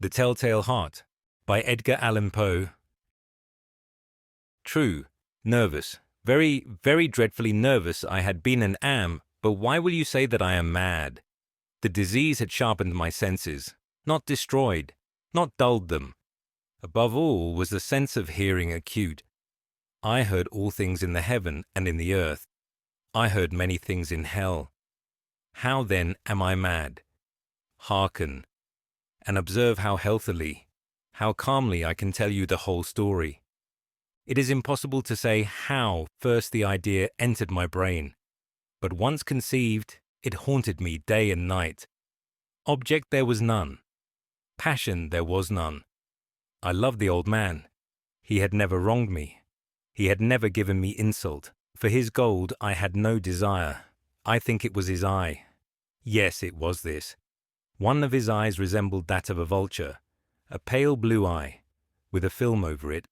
The Telltale Heart by Edgar Allan Poe. True, nervous, very, very dreadfully nervous I had been and am, but why will you say that I am mad? The disease had sharpened my senses, not destroyed, not dulled them. Above all was the sense of hearing acute. I heard all things in the heaven and in the earth. I heard many things in hell. How then am I mad? Hearken, and observe how healthily, how calmly I can tell you the whole story. It is impossible to say how first the idea entered my brain, but once conceived, it haunted me day and night. Object there was none. Passion there was none. I loved the old man. He had never wronged me. He had never given me insult. For his gold I had no desire. I think it was his eye. Yes, it was this. One of his eyes resembled that of a vulture, a pale blue eye, with a film over it.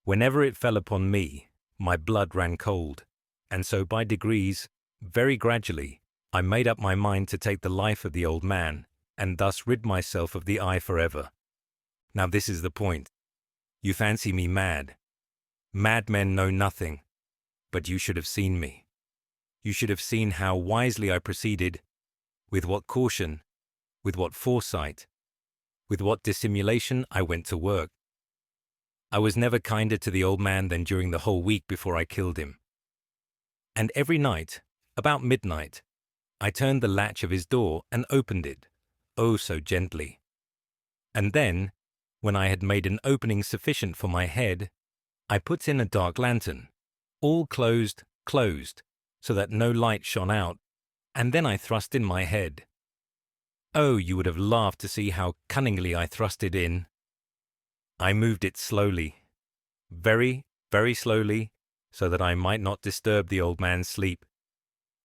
Whenever it fell upon me, my blood ran cold, and so by degrees, very gradually, I made up my mind to take the life of the old man, and thus rid myself of the eye forever. Now this is the point. You fancy me mad. Madmen know nothing, but you should have seen me. You should have seen how wisely I proceeded, with what caution, with what foresight, with what dissimulation I went to work. I was never kinder to the old man than during the whole week before I killed him. And every night, about midnight, I turned the latch of his door and opened it, oh so gently. And then, when I had made an opening sufficient for my head, I put in a dark lantern, all closed, so that no light shone out, and then I thrust in my head. Oh, you would have laughed to see how cunningly I thrust it in. I moved it slowly, very, very slowly, so that I might not disturb the old man's sleep.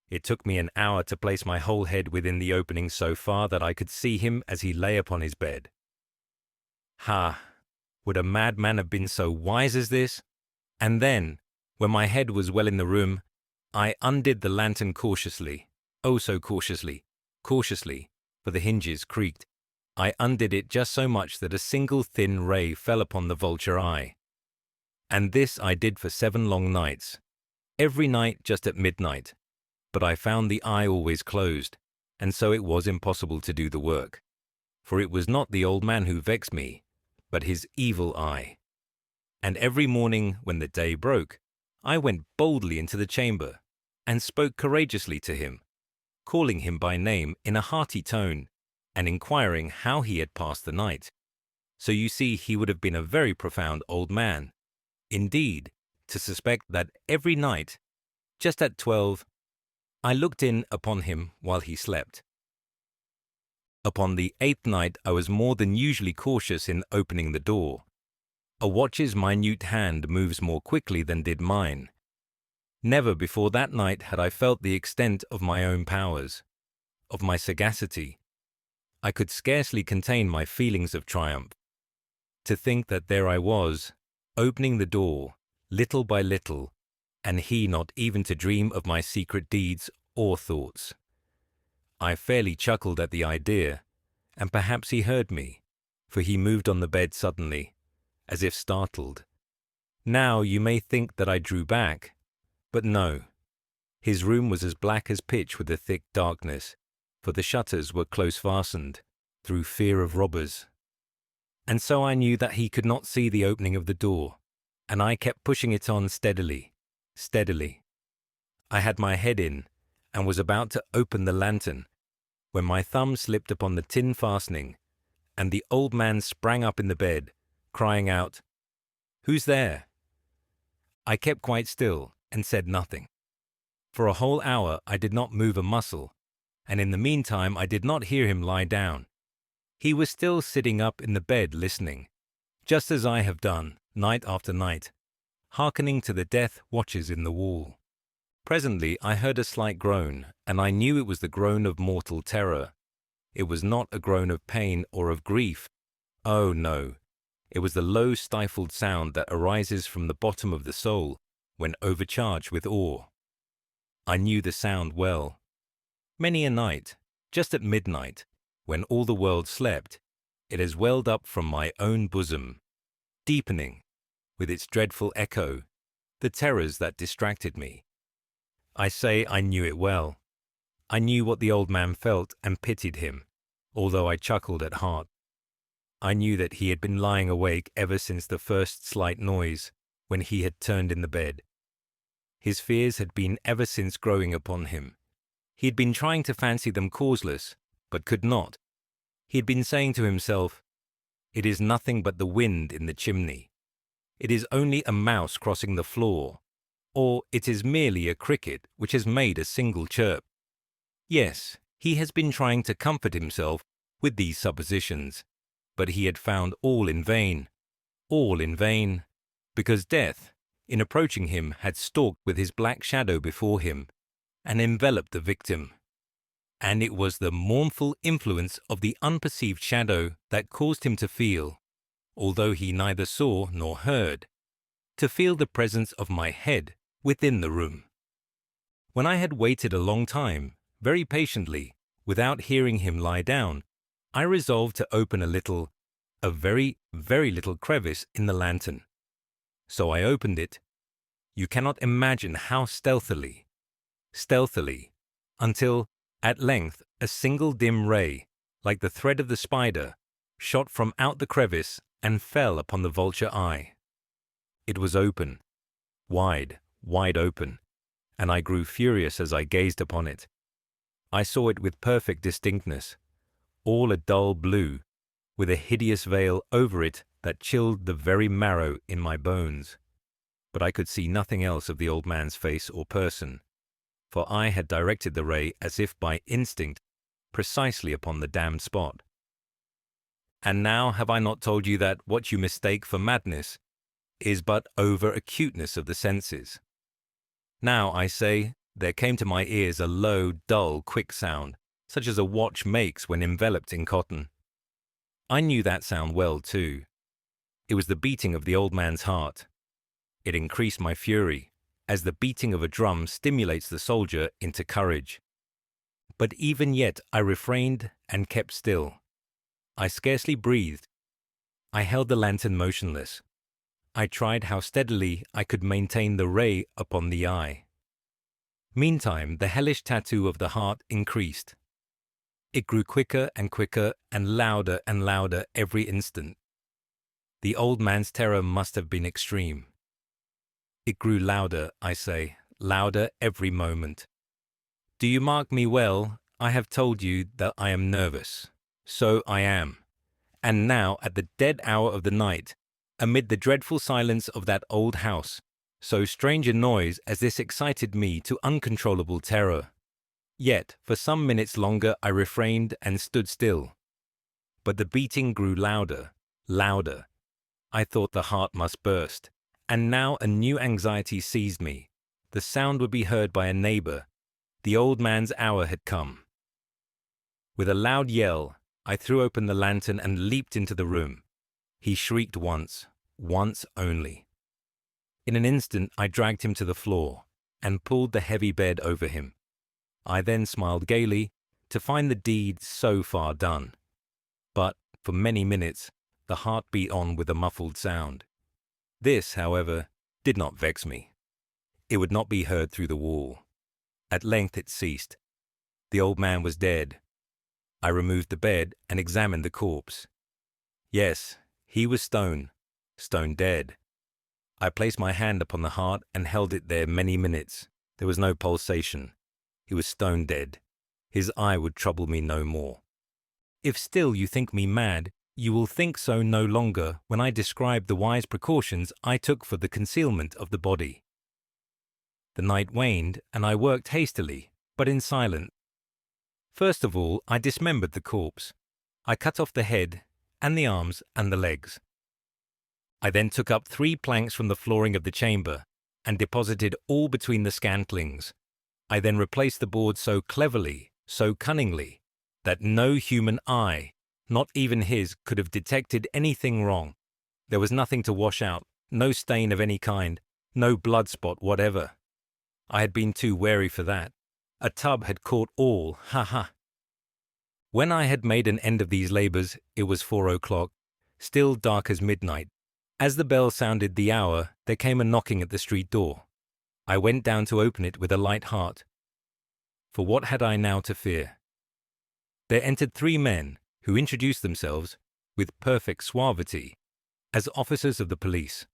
It took me an hour to place my whole head within the opening so far that I could see him as he lay upon his bed. Ha! Would a madman have been so wise as this? And then, when my head was well in the room, I undid the lantern cautiously, oh so cautiously, for the hinges creaked. I undid it just so much that a single thin ray fell upon the vulture eye. And this I did for 7 long nights, every night just at midnight. But I found the eye always closed, and so it was impossible to do the work. For it was not the old man who vexed me, but his evil eye. And every morning when the day broke, I went boldly into the chamber, and spoke courageously to him, calling him by name in a hearty tone, and inquiring how he had passed the night. So you see he would have been a very profound old man, indeed, to suspect that every night, just at 12, I looked in upon him while he slept. Upon the 8th night I was more than usually cautious in opening the door. A watch's minute hand moves more quickly than did mine. Never before that night had I felt the extent of my own powers, of my sagacity. I could scarcely contain my feelings of triumph. To think that there I was, opening the door, little by little, and he not even to dream of my secret deeds or thoughts. I fairly chuckled at the idea, and perhaps he heard me, for he moved on the bed suddenly, as if startled. Now you may think that I drew back, but no. His room was as black as pitch with a thick darkness, for the shutters were close fastened, through fear of robbers. And so I knew that he could not see the opening of the door, and I kept pushing it on steadily. I had my head in, and was about to open the lantern, when my thumb slipped upon the tin fastening, and the old man sprang up in the bed, crying out, "Who's there?" I kept quite still, and said nothing. For a whole hour I did not move a muscle, and in the meantime I did not hear him lie down. He was still sitting up in the bed listening, just as I have done, night after night, hearkening to the death watches in the wall. Presently I heard a slight groan, and I knew it was the groan of mortal terror. It was not a groan of pain or of grief. Oh no, it was the low stifled sound that arises from the bottom of the soul when overcharged with awe. I knew the sound well. Many a night, just at midnight, when all the world slept, it has welled up from my own bosom, deepening, with its dreadful echo, the terrors that distracted me. I say I knew it well. I knew what the old man felt and pitied him, although I chuckled at heart. I knew that he had been lying awake ever since the first slight noise, when he had turned in the bed. His fears had been ever since growing upon him. He had been trying to fancy them causeless, but could not. He had been saying to himself, "It is nothing but the wind in the chimney. It is only a mouse crossing the floor, or it is merely a cricket which has made a single chirp." Yes, he has been trying to comfort himself with these suppositions, but he had found all in vain, because death, in approaching him, had stalked with his black shadow before him and enveloped the victim. And it was the mournful influence of the unperceived shadow that caused him to feel, although he neither saw nor heard, to feel the presence of my head within the room. When I had waited a long time, very patiently, without hearing him lie down, I resolved to open a very, very little crevice in the lantern. So I opened it. You cannot imagine how stealthily, until, at length, a single dim ray, like the thread of the spider, shot from out the crevice and fell upon the vulture eye. It was open, wide open, and I grew furious as I gazed upon it. I saw it with perfect distinctness, all a dull blue, with a hideous veil over it that chilled the very marrow in my bones. But I could see nothing else of the old man's face or person, for I had directed the ray as if by instinct, precisely upon the damned spot. And now have I not told you that what you mistake for madness is but over-acuteness of the senses? Now, I say, there came to my ears a low, dull, quick sound, such as a watch makes when enveloped in cotton. I knew that sound well, too. It was the beating of the old man's heart. It increased my fury, as the beating of a drum stimulates the soldier into courage. But even yet I refrained and kept still. I scarcely breathed. I held the lantern motionless. I tried how steadily I could maintain the ray upon the eye. Meantime, the hellish tattoo of the heart increased. It grew quicker and quicker and louder every instant. The old man's terror must have been extreme. It grew louder, I say, louder every moment. Do you mark me well? I have told you that I am nervous. So I am. And now, at the dead hour of the night, amid the dreadful silence of that old house, so strange a noise as this excited me to uncontrollable terror. Yet, for some minutes longer I refrained and stood still. But the beating grew louder. I thought the heart must burst. And now a new anxiety seized me. The sound would be heard by a neighbor. The old man's hour had come. With a loud yell, I threw open the lantern and leaped into the room. He shrieked once only. In an instant I dragged him to the floor and pulled the heavy bed over him. I then smiled gaily to find the deed so far done. But for many minutes the heart beat on with a muffled sound. This, however, did not vex me. It would not be heard through the wall. At length it ceased. The old man was dead. I removed the bed and examined the corpse. Yes, he was stone dead. I placed my hand upon the heart and held it there many minutes. There was no pulsation. He was stone dead. His eye would trouble me no more. If still you think me mad, you will think so no longer when I describe the wise precautions I took for the concealment of the body. The night waned, and I worked hastily, but in silence. First of all, I dismembered the corpse. I cut off the head, and the arms, and the legs. I then took up 3 planks from the flooring of the chamber, and deposited all between the scantlings. I then replaced the board so cleverly, so cunningly, that no human eye, not even his, could have detected anything wrong. There was nothing to wash out, no stain of any kind, no blood spot whatever. I had been too wary for that. A tub had caught all, ha! When I had made an end of these labors, it was 4 o'clock, still dark as midnight. As the bell sounded the hour, there came a knocking at the street door. I went down to open it with a light heart. For what had I now to fear? There entered 3 men, who introduced themselves, with perfect suavity, as officers of the police.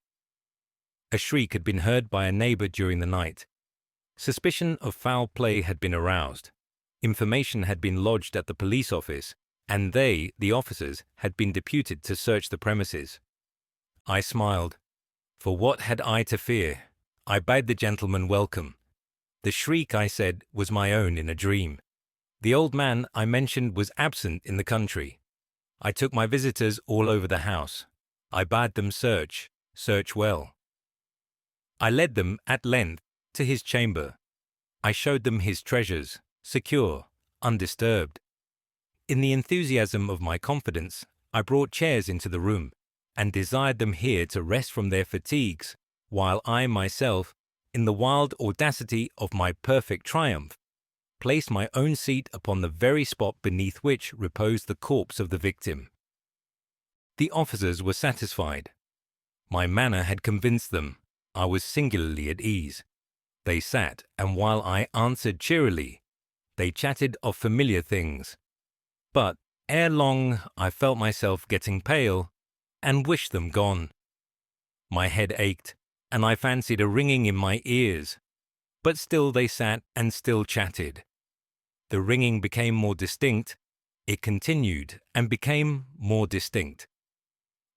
A shriek had been heard by a neighbor during the night. Suspicion of foul play had been aroused. Information had been lodged at the police office, and they, the officers, had been deputed to search the premises. I smiled. For what had I to fear? I bade the gentleman welcome. The shriek, I said, was my own in a dream. The old man I mentioned was absent in the country. I took my visitors all over the house. I bade them search well. I led them, at length, to his chamber. I showed them his treasures, secure, undisturbed. In the enthusiasm of my confidence, I brought chairs into the room, and desired them here to rest from their fatigues, while I myself, in the wild audacity of my perfect triumph, placed my own seat upon the very spot beneath which reposed the corpse of the victim. The officers were satisfied. My manner had convinced them. I was singularly at ease. They sat, and while I answered cheerily, they chatted of familiar things. But ere long I felt myself getting pale, and wished them gone. My head ached, and I fancied a ringing in my ears. But still they sat and still chatted. The ringing became more distinct. It continued and became more distinct.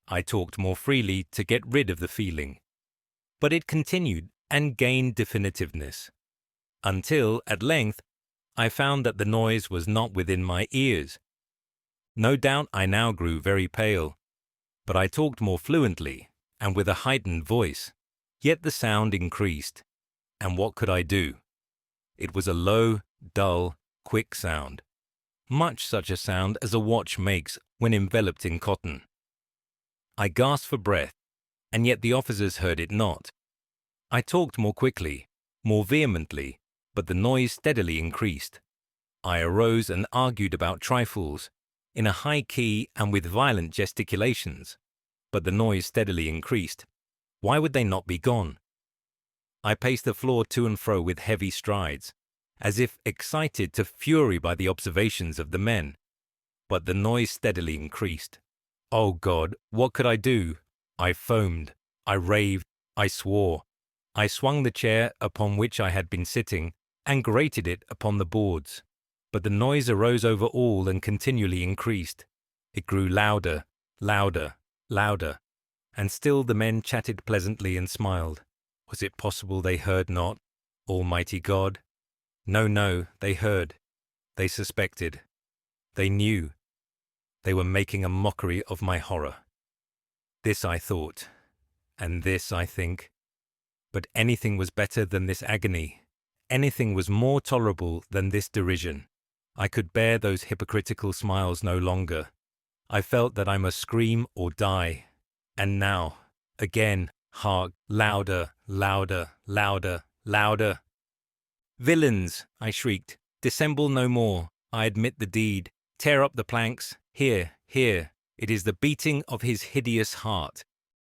I talked more freely to get rid of the feeling. But it continued and gained definitiveness, until, at length, I found that the noise was not within my ears. No doubt I now grew very pale, but I talked more fluently and with a heightened voice, yet the sound increased. And what could I do? It was a low, dull, quick sound, much such a sound as a watch makes when enveloped in cotton. I gasped for breath, and yet the officers heard it not. I talked more quickly, more vehemently, but the noise steadily increased. I arose and argued about trifles, in a high key and with violent gesticulations, but the noise steadily increased. Why would they not be gone? I paced the floor to and fro with heavy strides, as if excited to fury by the observations of the men, but the noise steadily increased. Oh God, what could I do? I foamed, I raved, I swore. I swung the chair upon which I had been sitting and grated it upon the boards, but the noise arose over all and continually increased. It grew louder, louder, louder, and still the men chatted pleasantly and smiled. Was it possible they heard not? Almighty God! No, no, they heard. They suspected. They knew. They were making a mockery of my horror. This I thought, and this I think. But anything was better than this agony. Anything was more tolerable than this derision. I could bear those hypocritical smiles no longer. I felt that I must scream or die. And now, again, hark, louder, louder, louder, louder. Villains, I shrieked, dissemble no more. I admit the deed. Tear up the planks. Here, here. It is the beating of his hideous heart.